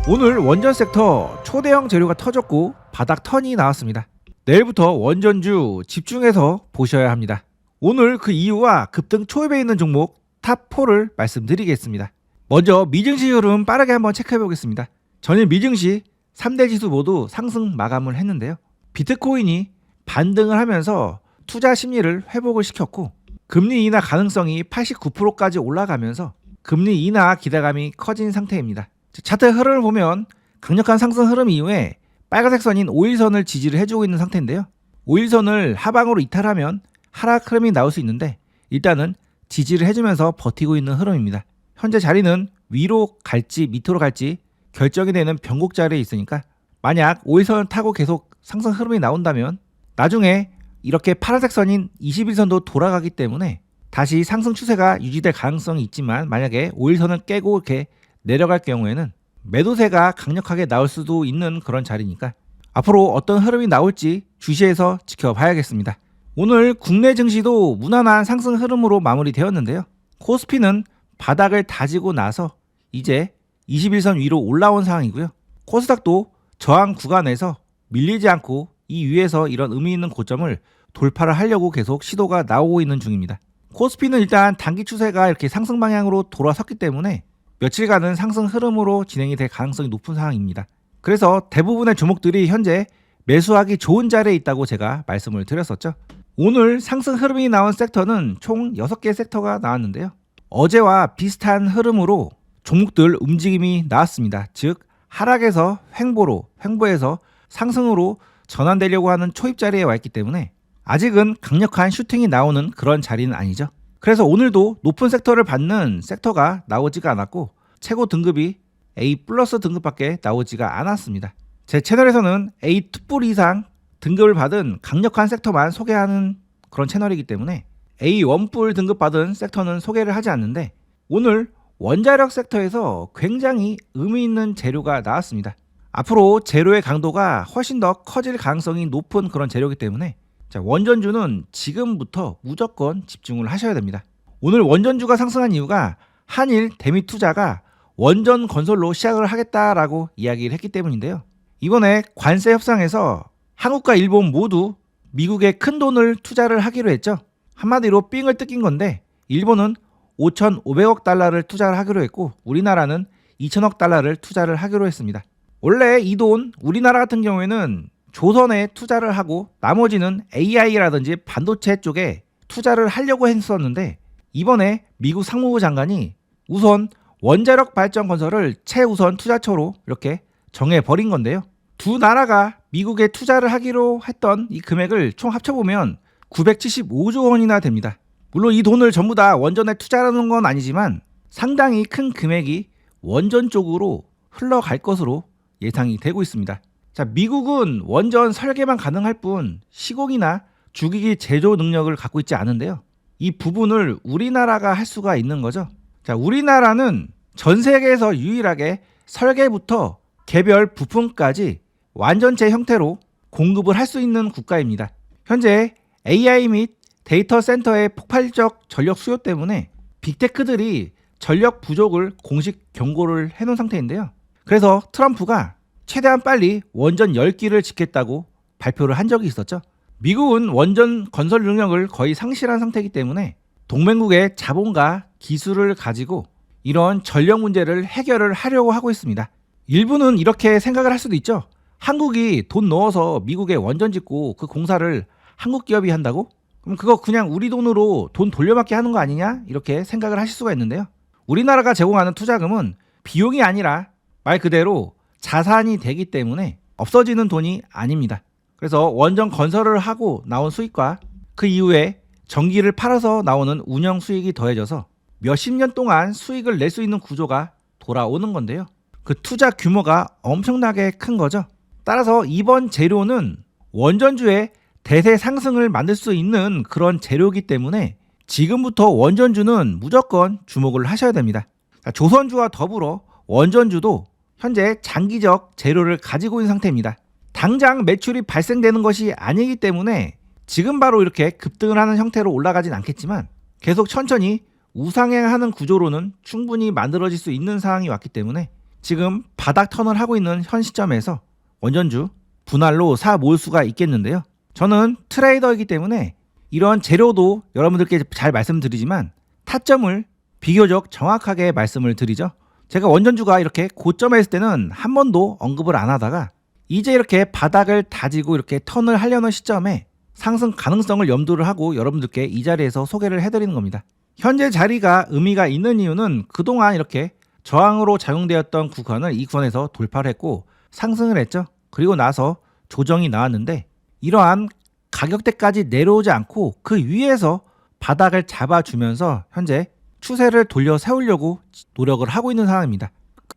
오늘 원전 섹터 초대형 재료가 터졌고 바닥 턴이 나왔습니다. 내일부터 원전주 집중해서 보셔야 합니다. 오늘 그 이유와 급등 초입에 있는 종목 탑4를 말씀드리겠습니다. 먼저 미증시 흐름 빠르게 한번 체크해 보겠습니다. 전일 미증시 3대 지수 모두 상승 마감을 했는데요. 비트코인이 반등을 하면서 투자 심리를 회복을 시켰고 금리 인하 가능성이 89%까지 올라가면서 금리 인하 기대감이 커진 상태입니다. 차트 흐름을 보면 강력한 상승 흐름 이후에 빨간색 선인 5일선을 지지를 해주고 있는 상태인데요. 5일선을 하방으로 이탈하면 하락 흐름이 나올 수 있는데 일단은 지지를 해주면서 버티고 있는 흐름입니다. 현재 자리는 위로 갈지 밑으로 갈지 결정이 되는 변곡 자리에 있으니까 만약 5일선을 타고 계속 상승 흐름이 나온다면 나중에 이렇게 파란색 선인 21선도 돌아가기 때문에 다시 상승 추세가 유지될 가능성이 있지만 만약에 5일선을 깨고 이렇게 내려갈 경우에는 매도세가 강력하게 나올 수도 있는 그런 자리니까 앞으로 어떤 흐름이 나올지 주시해서 지켜봐야겠습니다. 오늘 국내 증시도 무난한 상승 흐름으로 마무리되었는데요. 코스피는 바닥을 다지고 나서 이제 21선 위로 올라온 상황이고요. 코스닥도 저항 구간에서 밀리지 않고 이 위에서 이런 의미 있는 고점을 돌파를 하려고 계속 시도가 나오고 있는 중입니다. 코스피는 일단 단기 추세가 이렇게 상승 방향으로 돌아섰기 때문에 며칠간은 상승 흐름으로 진행이 될 가능성이 높은 상황입니다. 그래서 대부분의 종목들이 현재 매수하기 좋은 자리에 있다고 제가 말씀을 드렸었죠. 오늘 상승 흐름이 나온 섹터는 총 6개 섹터가 나왔는데요. 어제와 비슷한 흐름으로 종목들 움직임이 나왔습니다. 즉 하락에서 횡보로, 횡보에서 상승으로 전환되려고 하는 초입 자리에 와 있기 때문에 아직은 강력한 슈팅이 나오는 그런 자리는 아니죠. 그래서 오늘도 높은 섹터를 받는 섹터가 나오지가 않았고 최고 등급이 A 플러스 등급밖에 나오지가 않았습니다. 제 채널에서는 A2뿔 이상 등급을 받은 강력한 섹터만 소개하는 그런 채널이기 때문에 A1뿔 등급 받은 섹터는 소개를 하지 않는데 오늘 원자력 섹터에서 굉장히 의미 있는 재료가 나왔습니다. 앞으로 재료의 강도가 훨씬 더 커질 가능성이 높은 그런 재료이기 때문에 원전주는 지금부터 무조건 집중을 하셔야 됩니다. 오늘 원전주가 상승한 이유가 한일 대미투자가 원전 건설로 시작을 하겠다라고 이야기를 했기 때문인데요. 이번에 관세 협상에서 한국과 일본 모두 미국에 큰 돈을 투자를 하기로 했죠. 한마디로 삥을 뜯긴 건데 일본은 5,500억 달러를 투자를 하기로 했고 우리나라는 2,000억 달러를 투자를 하기로 했습니다. 원래 이 돈 우리나라 같은 경우에는 조선에 투자를 하고 나머지는 AI라든지 반도체 쪽에 투자를 하려고 했었는데 이번에 미국 상무부 장관이 우선 원자력 발전 건설을 최우선 투자처로 이렇게 정해버린 건데요. 두 나라가 미국에 투자를 하기로 했던 이 금액을 총 합쳐보면 975조 원이나 됩니다. 물론 이 돈을 전부 다 원전에 투자하는 건 아니지만 상당히 큰 금액이 원전 쪽으로 흘러갈 것으로 예상이 되고 있습니다. 자, 미국은 원전 설계만 가능할 뿐 시공이나 주기기 제조 능력을 갖고 있지 않은데요. 이 부분을 우리나라가 할 수가 있는 거죠. 자, 우리나라는 전 세계에서 유일하게 설계부터 개별 부품까지 완전체 형태로 공급을 할 수 있는 국가입니다. 현재 AI 및 데이터 센터의 폭발적 전력 수요 때문에 빅테크들이 전력 부족을 공식 경고를 해놓은 상태인데요. 그래서 트럼프가 최대한 빨리 원전 10기를 짓겠다고 발표를 한 적이 있었죠. 미국은 원전 건설 능력을 거의 상실한 상태이기 때문에 동맹국의 자본과 기술을 가지고 이런 전력 문제를 해결을 하려고 하고 있습니다. 일부는 이렇게 생각을 할 수도 있죠. 한국이 돈 넣어서 미국에 원전 짓고 그 공사를 한국 기업이 한다고? 그럼 그거 그냥 우리 돈으로 돈 돌려받기 하는 거 아니냐? 이렇게 생각을 하실 수가 있는데요. 우리나라가 제공하는 투자금은 비용이 아니라 말 그대로 자산이 되기 때문에 없어지는 돈이 아닙니다. 그래서 원전 건설을 하고 나온 수익과 그 이후에 전기를 팔아서 나오는 운영 수익이 더해져서 몇십 년 동안 수익을 낼 수 있는 구조가 돌아오는 건데요. 그 투자 규모가 엄청나게 큰 거죠. 따라서 이번 재료는 원전주의 대세 상승을 만들 수 있는 그런 재료이기 때문에 지금부터 원전주는 무조건 주목을 하셔야 됩니다. 조선주와 더불어 원전주도 현재 장기적 재료를 가지고 있는 상태입니다. 당장 매출이 발생되는 것이 아니기 때문에 지금 바로 이렇게 급등을 하는 형태로 올라가진 않겠지만 계속 천천히 우상향하는 구조로는 충분히 만들어질 수 있는 상황이 왔기 때문에 지금 바닥 턴을 하고 있는 현 시점에서 원전주 분할로 사 모을 수가 있겠는데요. 저는 트레이더이기 때문에 이런 재료도 여러분들께 잘 말씀드리지만 타점을 비교적 정확하게 말씀을 드리죠. 제가 원전주가 이렇게 고점에 있을 때는 한 번도 언급을 안 하다가 이제 이렇게 바닥을 다지고 이렇게 턴을 하려는 시점에 상승 가능성을 염두를 하고 여러분들께 이 자리에서 소개를 해드리는 겁니다. 현재 자리가 의미가 있는 이유는 그동안 이렇게 저항으로 작용되었던 구간을 이 구간에서 돌파를 했고 상승을 했죠. 그리고 나서 조정이 나왔는데 이러한 가격대까지 내려오지 않고 그 위에서 바닥을 잡아주면서 현재 추세를 돌려 세우려고 노력을 하고 있는 상황입니다.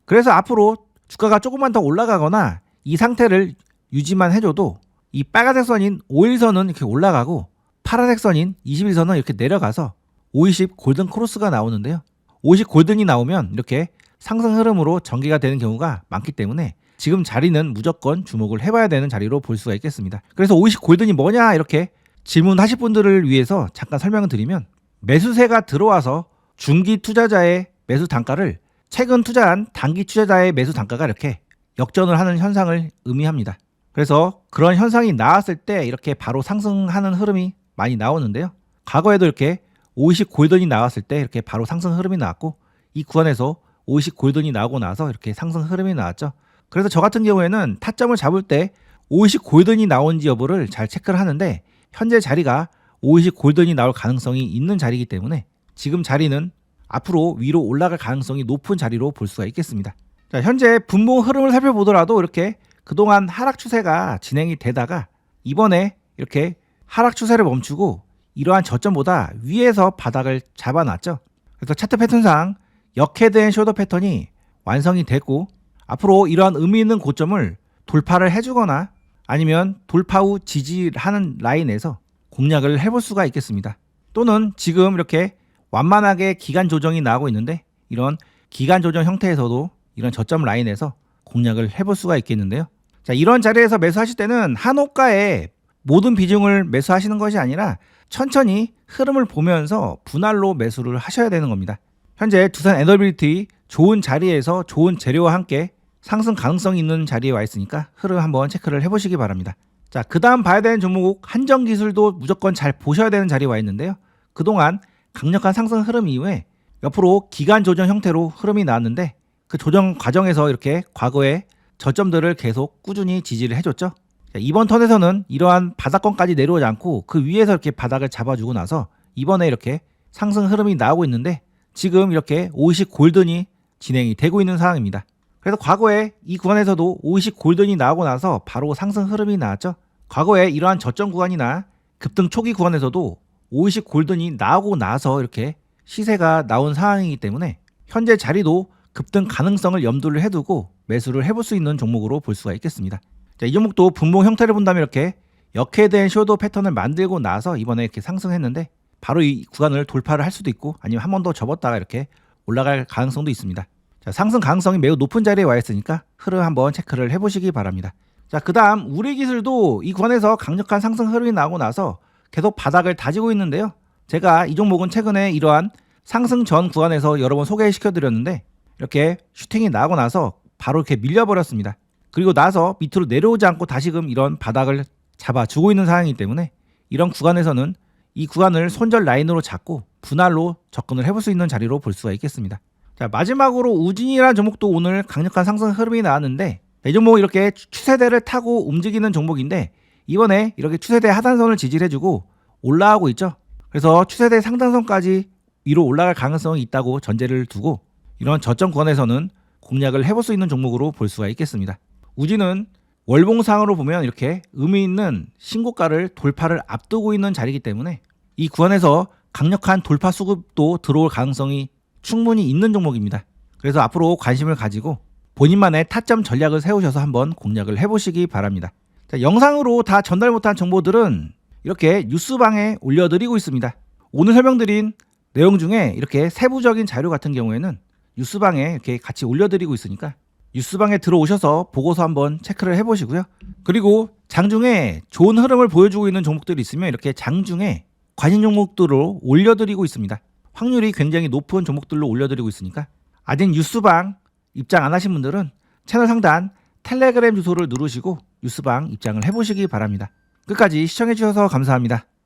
그래서 앞으로 주가가 조금만 더 올라가거나 이 상태를 유지만 해줘도 이 빨간색 선인 5일선은 이렇게 올라가고 파란색 선인 21선은 이렇게 내려가서 520 골든 크로스가 나오는데요. 50 골든이 나오면 이렇게 상승 흐름으로 전개가 되는 경우가 많기 때문에 지금 자리는 무조건 주목을 해봐야 되는 자리로 볼 수가 있겠습니다. 그래서 50 골든이 뭐냐 이렇게 질문하실 분들을 위해서 잠깐 설명을 드리면 매수세가 들어와서 중기 투자자의 매수 단가를 최근 투자한 단기 투자자의 매수 단가가 이렇게 역전을 하는 현상을 의미합니다. 그래서 그런 현상이 나왔을 때 이렇게 바로 상승하는 흐름이 많이 나오는데요. 과거에도 이렇게 50 골든이 나왔을 때 이렇게 바로 상승 흐름이 나왔고 이 구간에서 50 골든이 나오고 나서 이렇게 상승 흐름이 나왔죠. 그래서 저 같은 경우에는 타점을 잡을 때 50 골든이 나온지 여부를 잘 체크를 하는데 현재 자리가 50 골든이 나올 가능성이 있는 자리이기 때문에 지금 자리는 앞으로 위로 올라갈 가능성이 높은 자리로 볼 수가 있겠습니다. 자, 현재 분봉 흐름을 살펴보더라도 이렇게 그동안 하락 추세가 진행이 되다가 이번에 이렇게 하락 추세를 멈추고 이러한 저점보다 위에서 바닥을 잡아놨죠. 그래서 차트 패턴상 역헤드앤 숄더 패턴이 완성이 됐고 앞으로 이러한 의미 있는 고점을 돌파를 해주거나 아니면 돌파 후 지지하는 라인에서 공략을 해볼 수가 있겠습니다. 또는 지금 이렇게 완만하게 기간 조정이 나오고 있는데 이런 기간 조정 형태에서도 이런 저점 라인에서 공략을 해볼 수가 있겠는데요. 자, 이런 자리에서 매수하실 때는 한호가에 모든 비중을 매수하시는 것이 아니라 천천히 흐름을 보면서 분할로 매수를 하셔야 되는 겁니다. 현재 두산 에너빌리티 좋은 자리에서 좋은 재료와 함께 상승 가능성이 있는 자리에 와 있으니까 흐름 한번 체크를 해보시기 바랍니다. 자, 그 다음 봐야 되는 종목 한정기술도 무조건 잘 보셔야 되는 자리에 와 있는데요. 그동안 강력한 상승 흐름 이후에 옆으로 기간 조정 형태로 흐름이 나왔는데 그 조정 과정에서 이렇게 과거에 저점들을 계속 꾸준히 지지를 해줬죠. 자, 이번 턴에서는 이러한 바닥권까지 내려오지 않고 그 위에서 이렇게 바닥을 잡아주고 나서 이번에 이렇게 상승 흐름이 나오고 있는데 지금 이렇게 50 골든이 진행이 되고 있는 상황입니다. 그래서 과거에 이 구간에서도 50 골든이 나오고 나서 바로 상승 흐름이 나왔죠. 과거에 이러한 저점 구간이나 급등 초기 구간에서도 50 골든이 나오고 나서 이렇게 시세가 나온 상황이기 때문에 현재 자리도 급등 가능성을 염두를 해두고 매수를 해볼 수 있는 종목으로 볼 수가 있겠습니다. 자, 이 종목도 분봉 형태를 본다면 이렇게 역헤드앤 숄더 패턴을 만들고 나서 이번에 이렇게 상승했는데 바로 이 구간을 돌파를 할 수도 있고 아니면 한 번 더 접었다가 이렇게 올라갈 가능성도 있습니다. 자, 상승 가능성이 매우 높은 자리에 와 있으니까 흐름 한번 체크를 해보시기 바랍니다. 자, 그 다음 우리기술도 이 구간에서 강력한 상승 흐름이 나오고 나서 계속 바닥을 다지고 있는데요. 제가 이 종목은 최근에 이러한 상승 전 구간에서 여러 번 소개시켜 드렸는데 이렇게 슈팅이 나오고 나서 바로 이렇게 밀려버렸습니다. 그리고 나서 밑으로 내려오지 않고 다시금 이런 바닥을 잡아주고 있는 상황이기 때문에 이런 구간에서는 이 구간을 손절 라인으로 잡고 분할로 접근을 해볼 수 있는 자리로 볼 수가 있겠습니다. 자, 마지막으로 우진이라는 종목도 오늘 강력한 상승 흐름이 나왔는데 이 종목은 이렇게 추세대를 타고 움직이는 종목인데 이번에 이렇게 추세대 하단선을 지지를 해주고 올라가고 있죠. 그래서 추세대 상단선까지 위로 올라갈 가능성이 있다고 전제를 두고 이런 저점 구간에서는 공략을 해볼 수 있는 종목으로 볼 수가 있겠습니다. 우진은 월봉상으로 보면 이렇게 의미 있는 신고가를 돌파를 앞두고 있는 자리이기 때문에 이 구간에서 강력한 돌파 수급도 들어올 가능성이 충분히 있는 종목입니다. 그래서 앞으로 관심을 가지고 본인만의 타점 전략을 세우셔서 한번 공략을 해보시기 바랍니다. 자, 영상으로 다 전달 못한 정보들은 이렇게 뉴스방에 올려드리고 있습니다. 오늘 설명드린 내용 중에 이렇게 세부적인 자료 같은 경우에는 뉴스방에 이렇게 같이 올려드리고 있으니까 뉴스방에 들어오셔서 보고서 한번 체크를 해보시고요. 그리고 장중에 좋은 흐름을 보여주고 있는 종목들이 있으면 이렇게 장중에 관심 종목들로 올려드리고 있습니다. 확률이 굉장히 높은 종목들로 올려드리고 있으니까 아직 뉴스방 입장 안 하신 분들은 채널 상단 텔레그램 주소를 누르시고 뉴스방 입장을 해보시기 바랍니다. 끝까지 시청해주셔서 감사합니다.